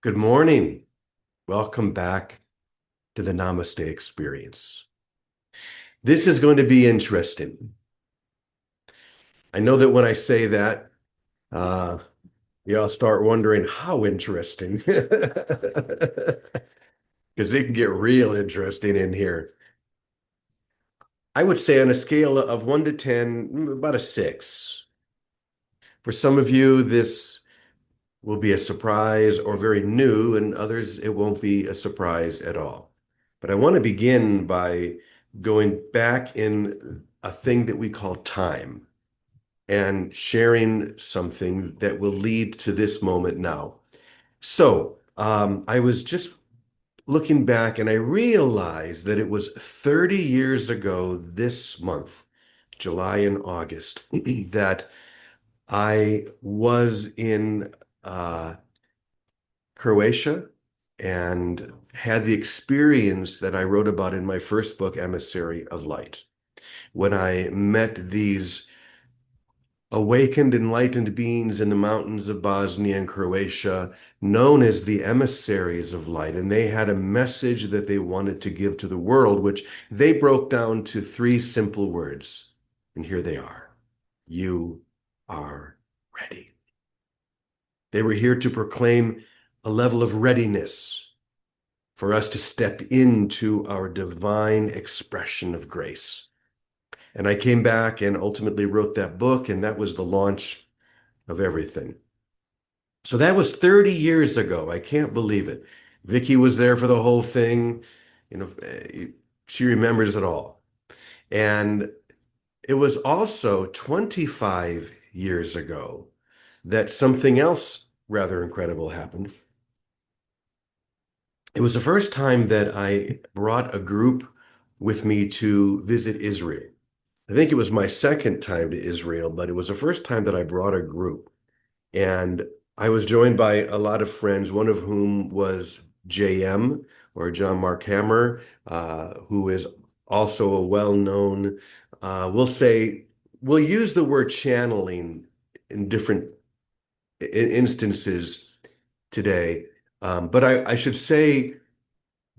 Good morning. Welcome back to the Namaste experience. This is going to be interesting. I know that when I say that, uh, you all start wondering how interesting, because it can get real interesting in here. I would say on a scale of 1 to 10, about a 6. For some of you, this will be a surprise or very new, and others, it won't be a surprise at all. But I want to begin by going back in a thing that we call time and sharing something that will lead to this moment now. I was just looking back and I realized that it was 30 years ago this month, July and August, that I was in Croatia and had the experience that I wrote about in my first book, Emissary of Light, when I met these awakened, enlightened beings in the mountains of Bosnia and Croatia, known as the emissaries of light. And they had a message that they wanted to give to the world, which they broke down to 3 simple words. And here they are. You are ready. They were here to proclaim a level of readiness for us to step into our divine expression of grace. And I came back and ultimately wrote that book, and that was the launch of everything. So that was 30 years ago. I can't believe it. Vicki was there for the whole thing. She remembers it all. And it was also 25 years ago that something else rather incredible happened. It was the first time that I brought a group with me to visit Israel. I think it was my second time to Israel, but it was the first time that I brought a group. And I was joined by a lot of friends, one of whom was JM, or John Mark Hammer, who is also a well-known, we'll use the word channeling in different instances today. But I should say,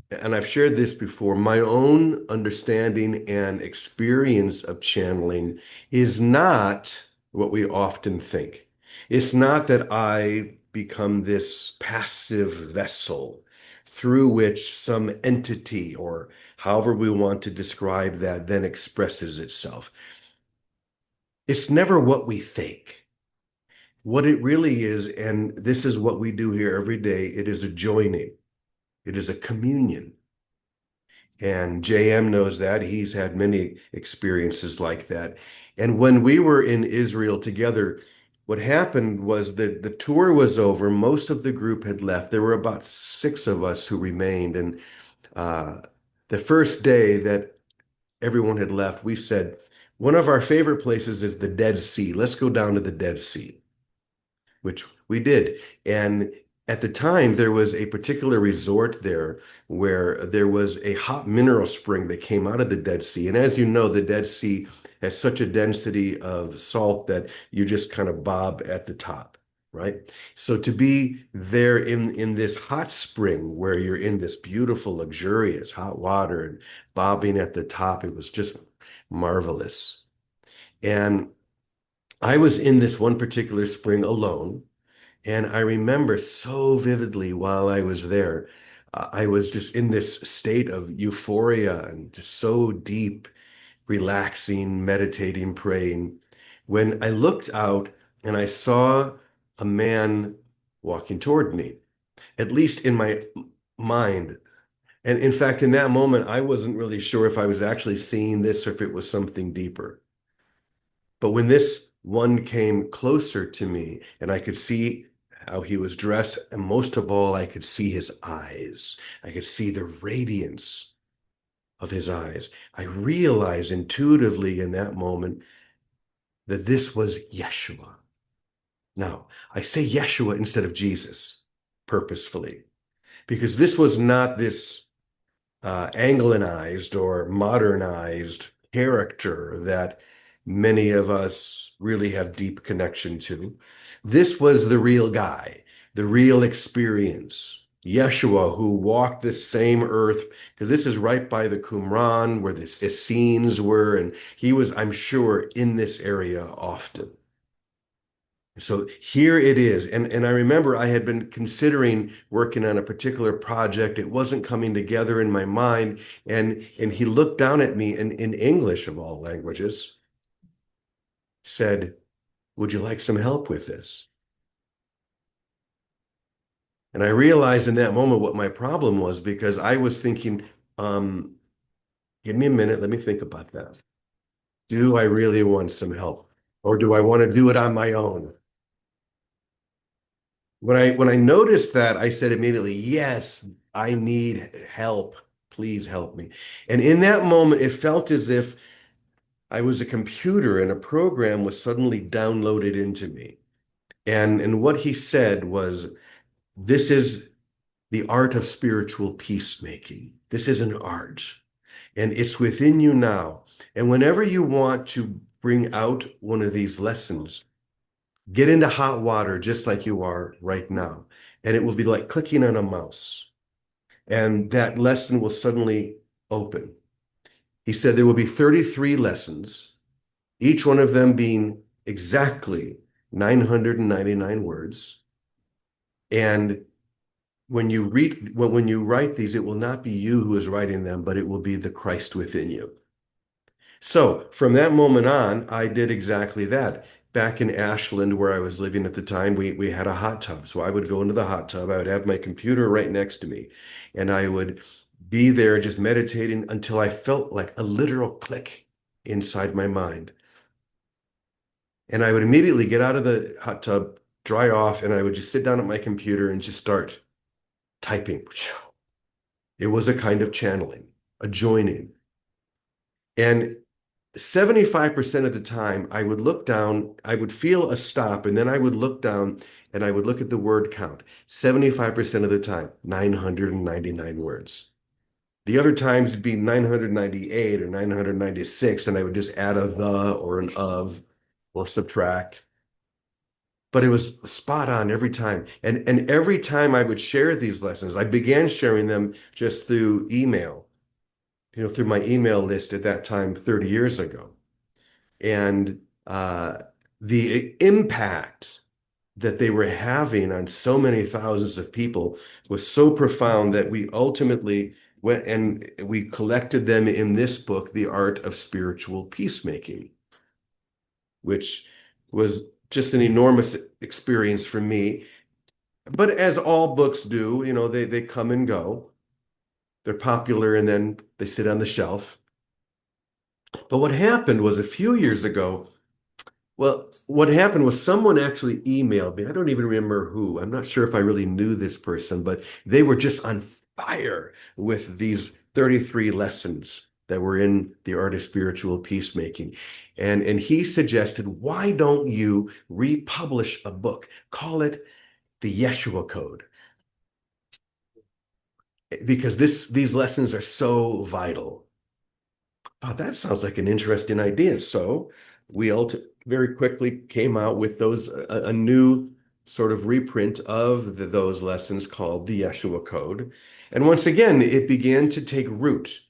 and I've shared this before, my own understanding and experience of channeling is not what we often think. It's not that I become this passive vessel through which some entity, or however we want to describe that, then expresses itself. It's never what we think. What it really is, and this is what we do here every day, it is a joining. It is a communion. And JM knows that. He's had many experiences like that. And when we were in Israel together, what happened was that the tour was over. Most of the group had left. There were about 6 of us who remained. And uh, the first day that everyone had left, we said, one of our favorite places is the Dead Sea. Let's go down to the Dead Sea, which we did. And at the time, there was a particular resort there where there was a hot mineral spring that came out of the Dead Sea. And as you know, the Dead Sea has such a density of salt that you just kind of bob at the top, right? So to be there in this hot spring where you're in this beautiful, luxurious hot water and bobbing at the top, it was just marvelous. And I was in this one particular spring alone, and I remember so vividly while I was there, I was just in this state of euphoria and just so deep, relaxing, meditating, praying, when I looked out and I saw a man walking toward me, at least in my mind. And in fact, in that moment, I wasn't really sure if I was actually seeing this or if it was something deeper. But when this one came closer to me and I could see how he was dressed, and most of all, I could see his eyes. I could see the radiance of his eyes. I realized intuitively in that moment that this was Yeshua. Now, I say Yeshua instead of Jesus purposefully, because this was not this Anglicized or modernized character that many of us really have deep connection to. This was the real guy, the real experience. Yeshua, who walked this same earth, because this is right by the Qumran where the Essenes were, and he was, I'm sure, in this area often. So here it is. And I remember I had been considering working on a particular project. It wasn't coming together in my mind. And he looked down at me and in English of all languages said, "Would you like some help with this?" And I realized in that moment what my problem was because I was thinking, um, give me a minute, let me think about that. Do I really want some help? Or do I want to do it on my own? When I noticed that, I said immediately, yes, I need help. Please help me. And in that moment, it felt as if I was a computer and a program was suddenly downloaded into me. And what he said was, this is the art of spiritual peacemaking. This is an art, and it's within you now. And whenever you want to bring out one of these lessons, get into hot water just like you are right now. And it will be like clicking on a mouse. And that lesson will suddenly open. He said there will be 33 lessons, each one of them being exactly 999 words. And when you write these, it will not be you who is writing them, but it will be the Christ within you. So from that moment on, I did exactly that. Back in Ashland, where I was living at the time, we had a hot tub. So I would go into the hot tub. I would have my computer right next to me, and I would be there just meditating until I felt like a literal click inside my mind. And I would immediately get out of the hot tub, dry off, and I would just sit down at my computer and just start typing. It was a kind of channeling, a joining. And 75% of the time, I would look down, I would feel a stop, and then I would look down and I would look at the word count. 75% of the time, 999 words. The other times it'd be 998 or 996, and I would just add a the or an of or subtract. But it was spot on every time. And every time I would share these lessons, I began sharing them just through email, through my email list at that time 30 years ago. And the impact that they were having on so many thousands of people was so profound that we ultimately went and we collected them in this book, The Art of Spiritual Peacemaking, which was just an enormous experience for me. But as all books do, they come and go. They're popular and then they sit on the shelf. But what happened was a few years ago, well, what happened was someone actually emailed me. I don't even remember who. I'm not sure if I really knew this person, but they were just on fire with these 33 lessons that were in the art of spiritual peacemaking. And he suggested, why don't you republish a book? Call it the Yeshua Code. Because these lessons are so vital. Oh, that sounds like an interesting idea. So we very quickly came out with a new sort of reprint of those lessons called the Yeshua Code. And once again, it began to take root.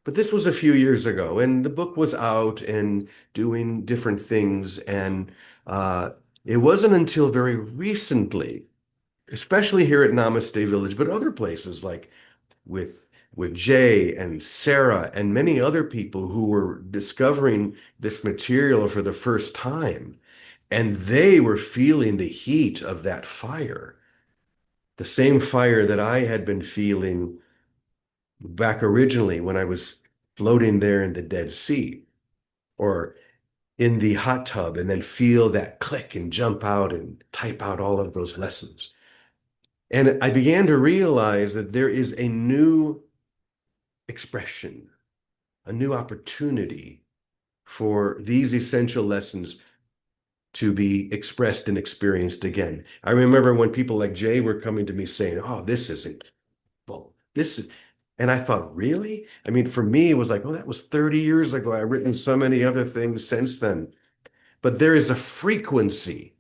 But this was a few years ago, and the book was out and doing different things. And uh, it wasn't until very recently, especially here at Namaste Village, but other places like with Jay and Sarah and many other people who were discovering this material for the first time. And they were feeling the heat of that fire, the same fire that I had been feeling back originally when I was floating there in the Dead Sea or in the hot tub and then feel that click and jump out and type out all of those lessons. And I began to realize that there is a new expression, a new opportunity for these essential lessons to be expressed and experienced again. I remember when people like Jay were coming to me saying, "Oh, this isn't well, this is," and I thought, really? I mean, for me, it was like, well, that was 30 years ago. I've written so many other things since then. But there is a frequency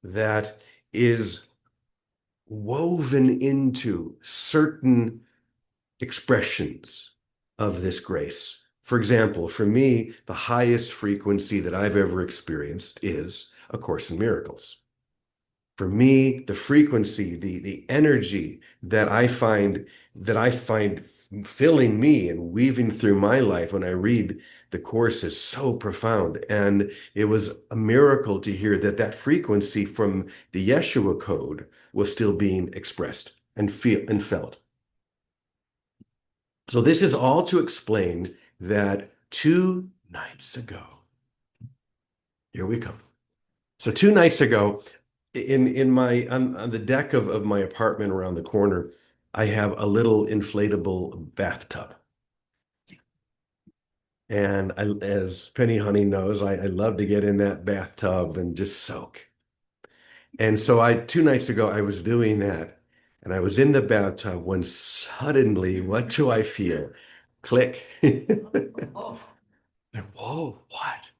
that is woven into certain expressions of this grace. For example, for me, the highest frequency that I've ever experienced is A Course in Miracles. For me, the frequency, the energy that I find filling me and weaving through my life when I read the Course is so profound. And it was a miracle to hear that that frequency from the Yeshua code was still being expressed and felt. So this is all to explain that 2 nights ago, here we come. So 2 nights ago, in my on the deck of my apartment around the corner, I have a little inflatable bathtub. And as Penny Honey knows, I love to get in that bathtub and just soak. And so 2 nights ago, I was doing that. And I was in the bathtub when suddenly, what do I feel? Click. And whoa, what?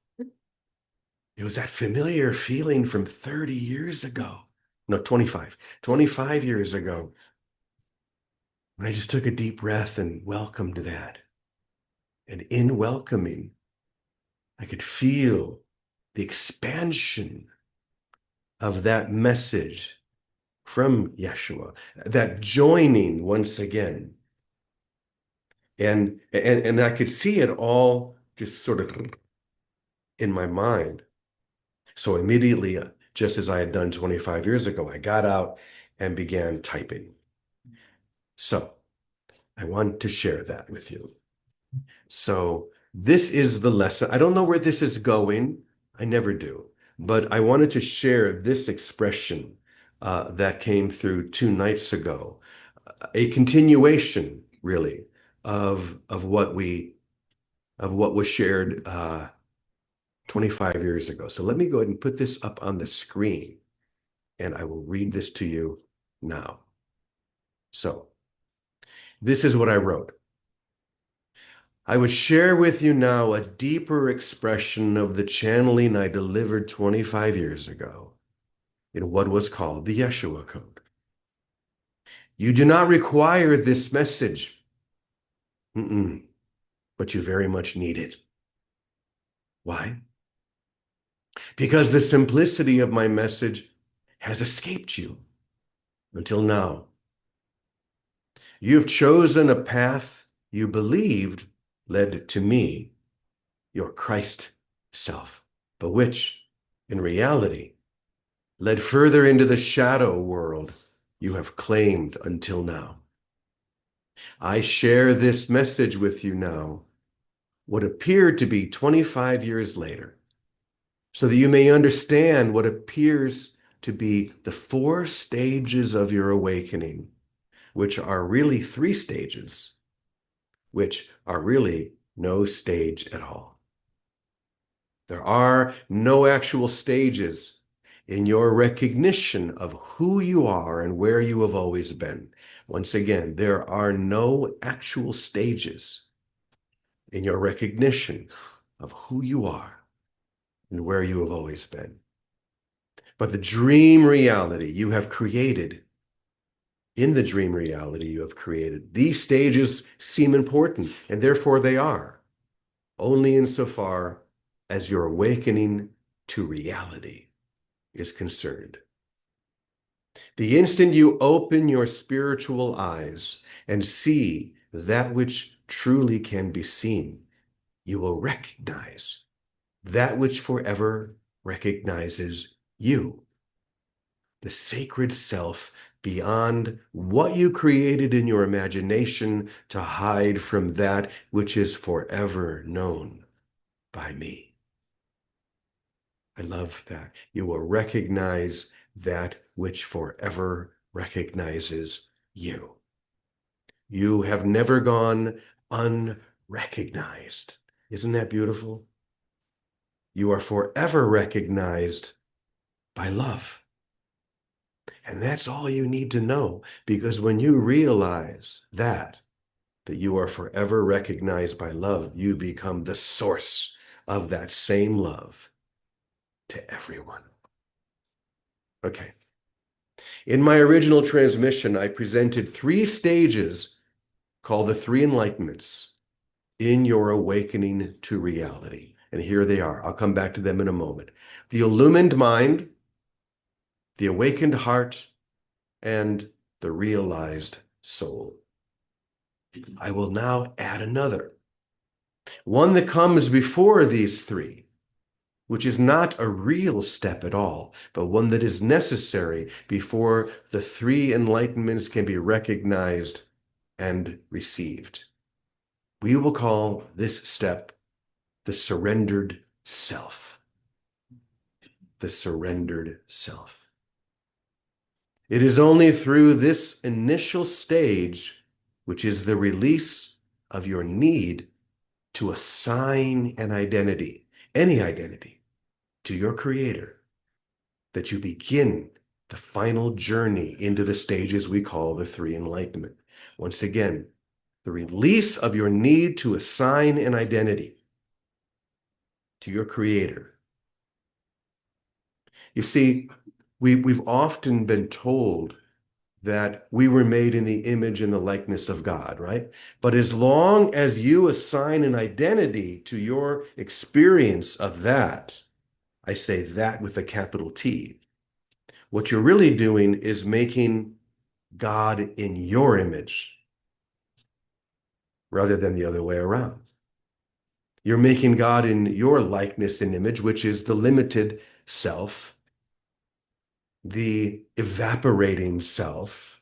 It was that familiar feeling from 30 years ago. No, 25 years ago. And I just took a deep breath and welcomed that. And in welcoming, I could feel the expansion of that message from Yeshua, that joining once again. And I could see it all just sort of in my mind. So immediately, just as I had done 25 years ago, I got out and began typing. So I want to share that with you. So this is the lesson. I don't know where this is going. I never do. But I wanted to share this expression that came through 2 nights ago, a continuation, really, of what was shared 25 years ago. So let me go ahead and put this up on the screen, and I will read this to you now. So this is what I wrote. I would share with you now a deeper expression of the channeling I delivered 25 years ago in what was called the Yeshua Code. You do not require this message, but you very much need it. Why? Because the simplicity of my message has escaped you until now. You have chosen a path you believed led to me, your Christ self, but which, in reality, led further into the shadow world you have claimed until now. I share this message with you now, what appeared to be 25 years later, so that you may understand what appears to be the 4 stages of your awakening, which are really 3 stages, which are really no stage at all. There are no actual stages in your recognition of who you are and where you have always been. Once again, there are no actual stages in your recognition of who you are and where you have always been. But the dream reality you have created, in the dream reality you have created, these stages seem important, and therefore they are, only insofar as your awakening to reality is concerned. The instant you open your spiritual eyes and see that which truly can be seen, you will recognize that which forever recognizes you, the sacred self beyond what you created in your imagination to hide from that which is forever known by me. I love that. You will recognize that which forever recognizes you. You have never gone unrecognized. Isn't that beautiful? You are forever recognized by love. And that's all you need to know, because when you realize that you are forever recognized by love, you become the source of that same love to everyone. Okay. In my original transmission, I presented three stages called the three enlightenments in your awakening to reality. And here they are. I'll come back to them in a moment. The illumined mind, the awakened heart, and the realized soul. I will now add another, one that comes before these three, which is not a real step at all, but one that is necessary before the three enlightenments can be recognized and received. We will call this step the surrendered self. The surrendered self. It is only through this initial stage, which is the release of your need to assign an identity, any identity, to your Creator, that you begin the final journey into the stages we call the three enlightenment. Once again, the release of your need to assign an identity to your Creator. You see, we've often been told that we were made in the image and the likeness of God, right? But as long as you assign an identity to your experience of that, I say that with a capital T, what you're really doing is making God in your image rather than the other way around. You're making God in your likeness and image, which is the limited self, the evaporating self,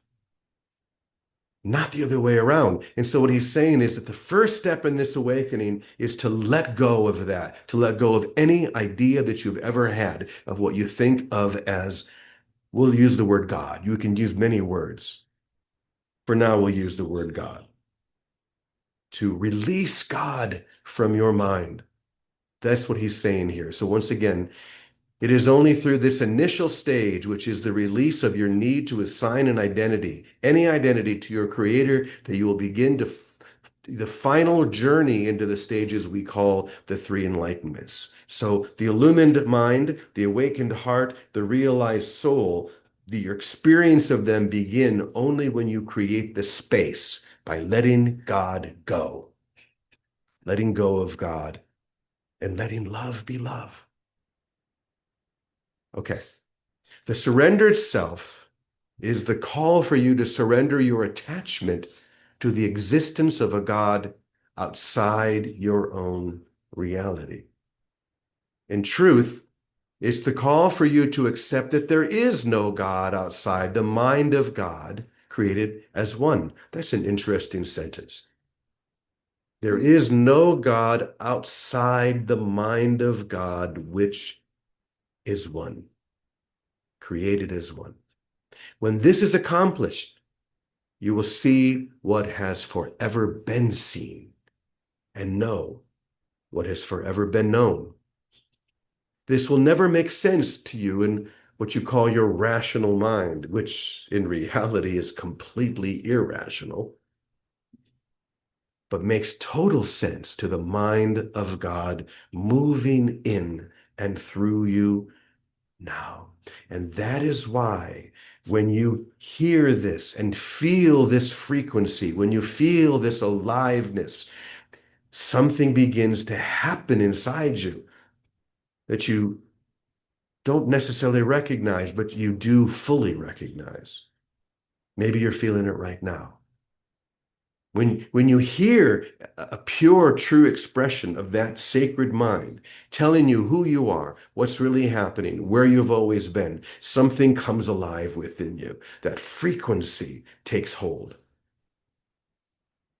not the other way around. And so what he's saying is that the first step in this awakening is to let go of that, to let go of any idea that you've ever had of what you think of as, we'll use the word God. You can use many words. For now, we'll use the word God. To release God from your mind. That's what he's saying here. So once again, it is only through this initial stage, which is the release of your need to assign an identity, any identity to your Creator, that you will begin to the final journey into the stages we call the three enlightenments. So the illumined mind, the awakened heart, the realized soul, your experience of them begin only when you create the space by letting God go, letting go of God, and letting love be love. Okay. The surrendered self is the call for you to surrender your attachment to the existence of a God outside your own reality. In truth, it's the call for you to accept that there is no God outside the mind of God created as one. That's an interesting sentence. There is no God outside the mind of God, which is one, created as one. When this is accomplished, you will see what has forever been seen and know what has forever been known. This will never make sense to you in what you call your rational mind, which in reality is completely irrational, but makes total sense to the mind of God moving in and through you now. And that is why when you hear this and feel this frequency, when you feel this aliveness, something begins to happen inside you that you don't necessarily recognize, but you do fully recognize. Maybe you're feeling it right now. When you hear a pure, true expression of that sacred mind telling you who you are, what's really happening, where you've always been, something comes alive within you. That frequency takes hold.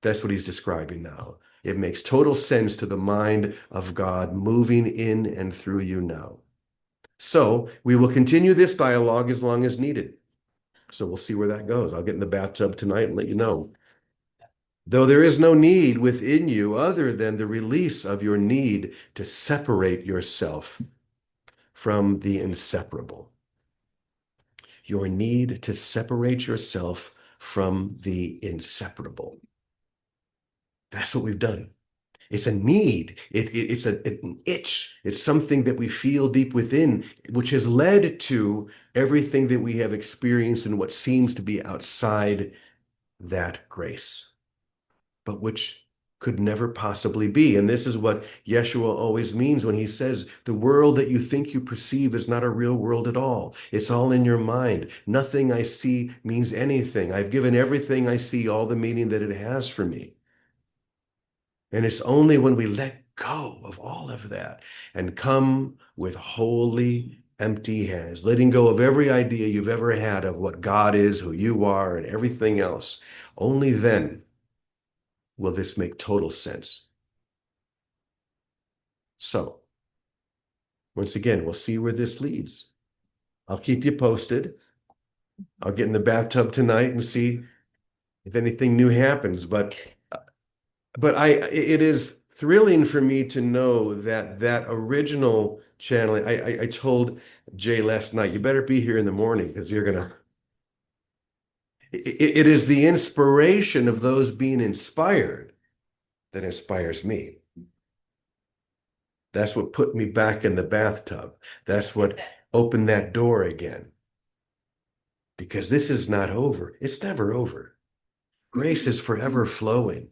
That's what he's describing now. It makes total sense to the mind of God moving in and through you now. So we will continue this dialogue as long as needed. So we'll see where that goes. I'll get in the bathtub tonight and let you know. Though there is no need within you other than the release of your need to separate yourself from the inseparable. Your need to separate yourself from the inseparable. That's what we've done. It's a need. It's an itch. It's something that we feel deep within, which has led to everything that we have experienced and what seems to be outside that grace, but which could never possibly be. And this is what Yeshua always means when he says, the world that you think you perceive is not a real world at all. It's all in your mind. Nothing I see means anything. I've given everything I see all the meaning that it has for me. And it's only when we let go of all of that and come with wholly empty hands, letting go of every idea you've ever had of what God is, who you are, and everything else, only then will this make total sense. So, once again, we'll see where this leads. I'll keep you posted. I'll get in the bathtub tonight and see if anything new happens. But it is thrilling for me to know that that original channeling. I told Jay last night, you better be here in the morning because you're gonna. It is the inspiration of those being inspired that inspires me. That's what put me back in the bathtub. That's what opened that door again. Because this is not over. It's never over. Grace is forever flowing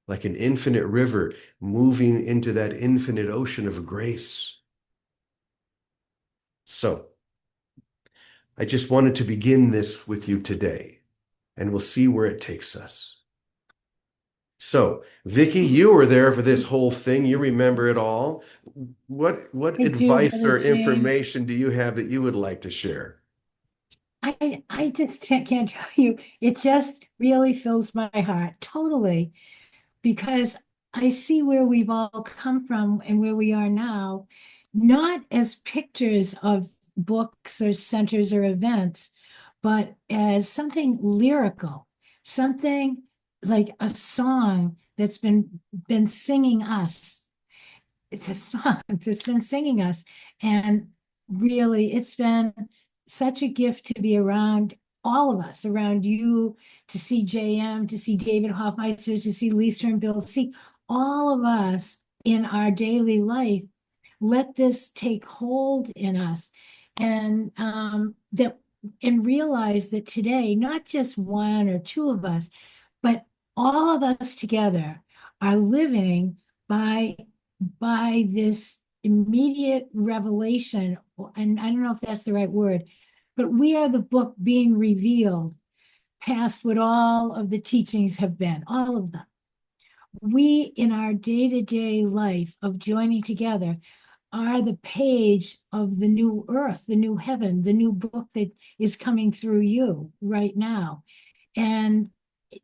like an infinite river moving into that infinite ocean of grace. So I just wanted to begin this with you today, and we'll see where it takes us. So, Vicki, you were there for this whole thing. You remember it all. What I do, advice Brother or James. information do you have that you would like to share? I just can't tell you. It just really fills my heart totally because I see where we've all come from and where we are now, not as pictures of books or centers or events, but as something lyrical, something like a song that's been singing us. It's a song that's been singing us. And really, it's been such a gift to be around all of us, around you, to see JM, to see David Hoffmeister, to see Lisa and Bill, see all of us in our daily life. Let this take hold in us and that and realize that today, not just one or two of us, but all of us together are living by this immediate revelation, and I don't know if that's the right word, but we are the book being revealed past what all of the teachings have been, all of them. We, in our day to day life of joining together, are the page of the new earth, the new heaven, the new book that is coming through you right now. And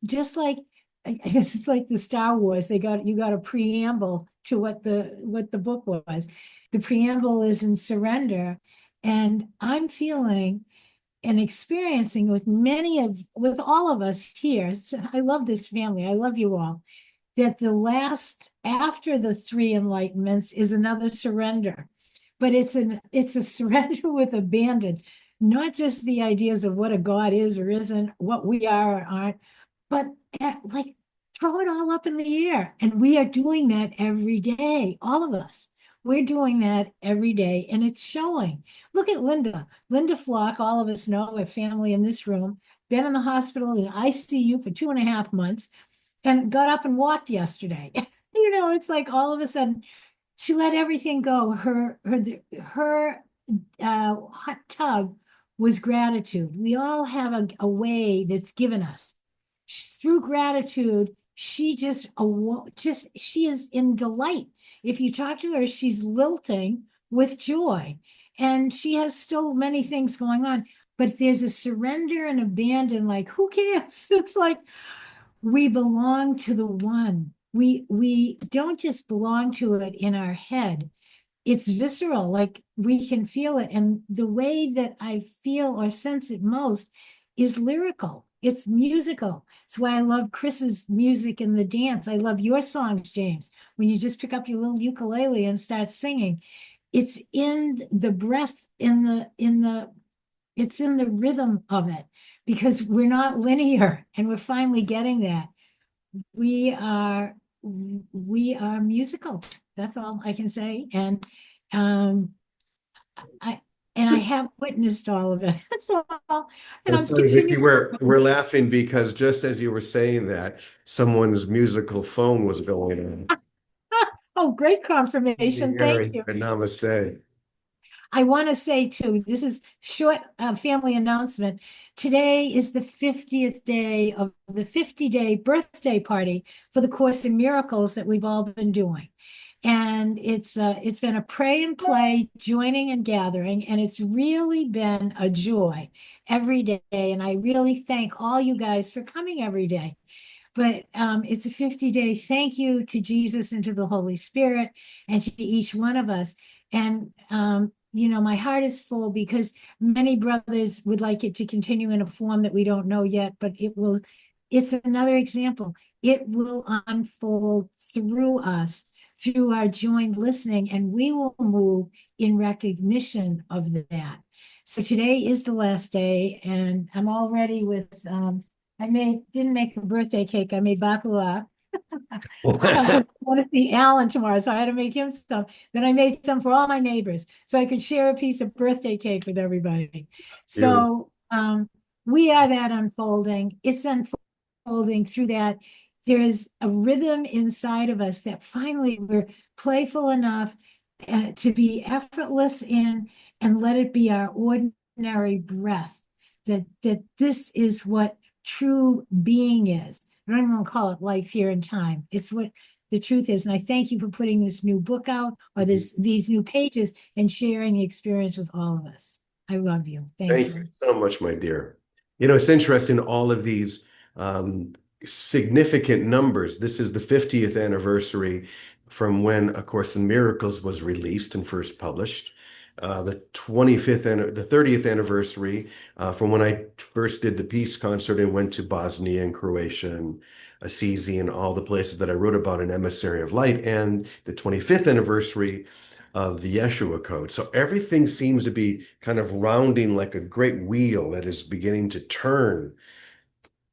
just like it's like the Star Wars, you got a preamble to what the book was. The preamble is in surrender, and I'm feeling and experiencing with all of us here. So I love this family. I love you all. That the last after the three enlightenments is another surrender, but it's a surrender with abandon, not just the ideas of what a God is or isn't, what we are or aren't, but like throw it all up in the air. And we are doing that every day, all of us. We're doing that every day, and it's showing. Look at Linda Flock. All of us know a family in this room, been in the hospital in the ICU for 2.5 months, and got up and walked yesterday. It's like all of a sudden she let everything go. Her hot tub was gratitude. We all have a way that's given us. Through gratitude, she is in delight. If you talk to her, she's lilting with joy, and she has still many things going on. But there's a surrender and abandon. Like, who cares? It's like we belong to the one. We don't just belong to it in our head. It's visceral, like we can feel it. And the way that I feel or sense it most is lyrical. It's musical. It's why I love Chris's music and the dance. I love your songs, James, when you just pick up your little ukulele and start singing. It's in the breath, it's in the rhythm of it, because we're not linear, and we're finally getting that. We are we are musical. That's all I can say. Um, I I have witnessed all of it. That's all. And I'm I'm sorry, Vicki, continuing. we're laughing because just as you were saying that, someone's musical phone was going on. Oh, great confirmation. Thank Hearing you. Namaste. I want to say too, this is short family announcement. Today is the 50th day of the 50-day birthday party for the Course in Miracles that we've all been doing. And it's been a pray and play, joining and gathering, and it's really been a joy every day. And I really thank all you guys for coming every day. But it's a 50-day thank you to Jesus and to the Holy Spirit and to each one of us. And my heart is full because many brothers would like it to continue in a form that we don't know yet, but it's another example. It will unfold through us, through our joined listening, and we will move in recognition of that. So today is the last day, and I'm all ready with didn't make a birthday cake. I made baklava. Because I want to see Alan tomorrow, so I had to make him some. Then I made some for all my neighbors, so I could share a piece of birthday cake with everybody. Beautiful. So we are that unfolding. It's unfolding through that. There's a rhythm inside of us that finally we're playful enough to be effortless in, and let it be our ordinary breath. That this is what true being is. I don't even want to call it life here in time. It's what the truth is. And I thank you for putting this new book out, or these new pages, and sharing the experience with all of us. I love you. Thank Thank you you. so much, my dear. It's interesting, all of these um, significant numbers. This is the 50th anniversary from when A Course in Miracles was released and first published. The 25th and the 30th anniversary from when I first did the peace concert and went to Bosnia and Croatia and Assisi and all the places that I wrote about in Emissary of Light, and the 25th anniversary of the Jeshua code. So everything seems to be kind of rounding like a great wheel that is beginning to turn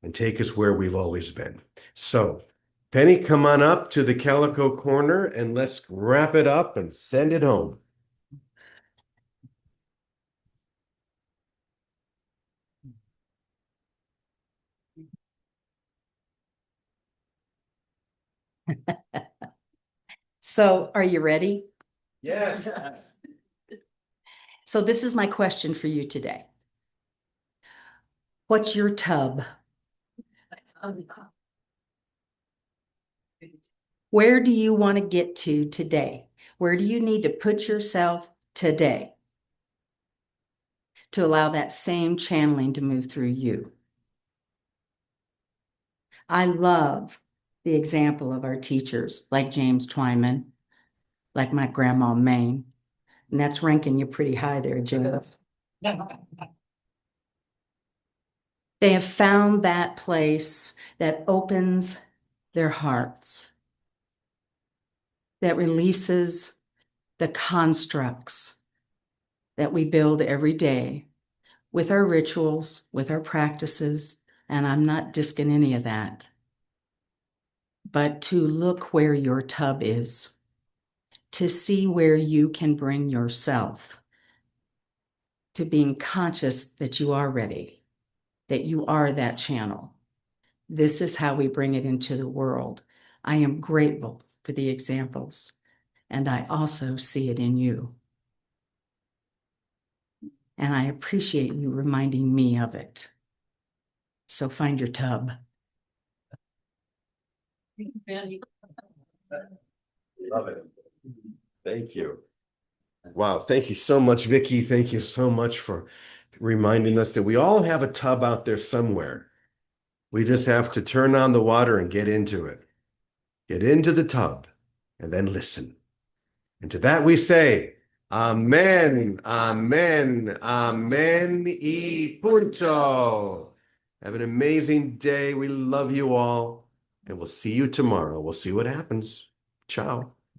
and take us where we've always been. So, Penny, come on up to the Calico Corner and let's wrap it up and send it home. So, are you ready? Yes. So, this is my question for you today. What's your tub? Where do you want to get to today? Where do you need to put yourself today to allow that same channeling to move through you? I love the example of our teachers like James Twyman, like my grandma Maine, and that's ranking you pretty high there, James. They have found that place that opens their hearts, that releases the constructs that we build every day with our rituals, with our practices, and I'm not disking any of that. But to look where your tub is, to see where you can bring yourself to being conscious that you are ready, that you are that channel. This is how we bring it into the world. I am grateful for the examples, and I also see it in you. And I appreciate you reminding me of it. So find your tub. Love it. Thank you. Wow. Thank you so much, Vicki. Thank you so much for reminding us that we all have a tub out there somewhere. We just have to turn on the water and get into it. Get into the tub and then listen. And to that we say, Amen, Amen, Amen y punto. Have an amazing day. We love you all. And we'll see you tomorrow. We'll see what happens. Ciao.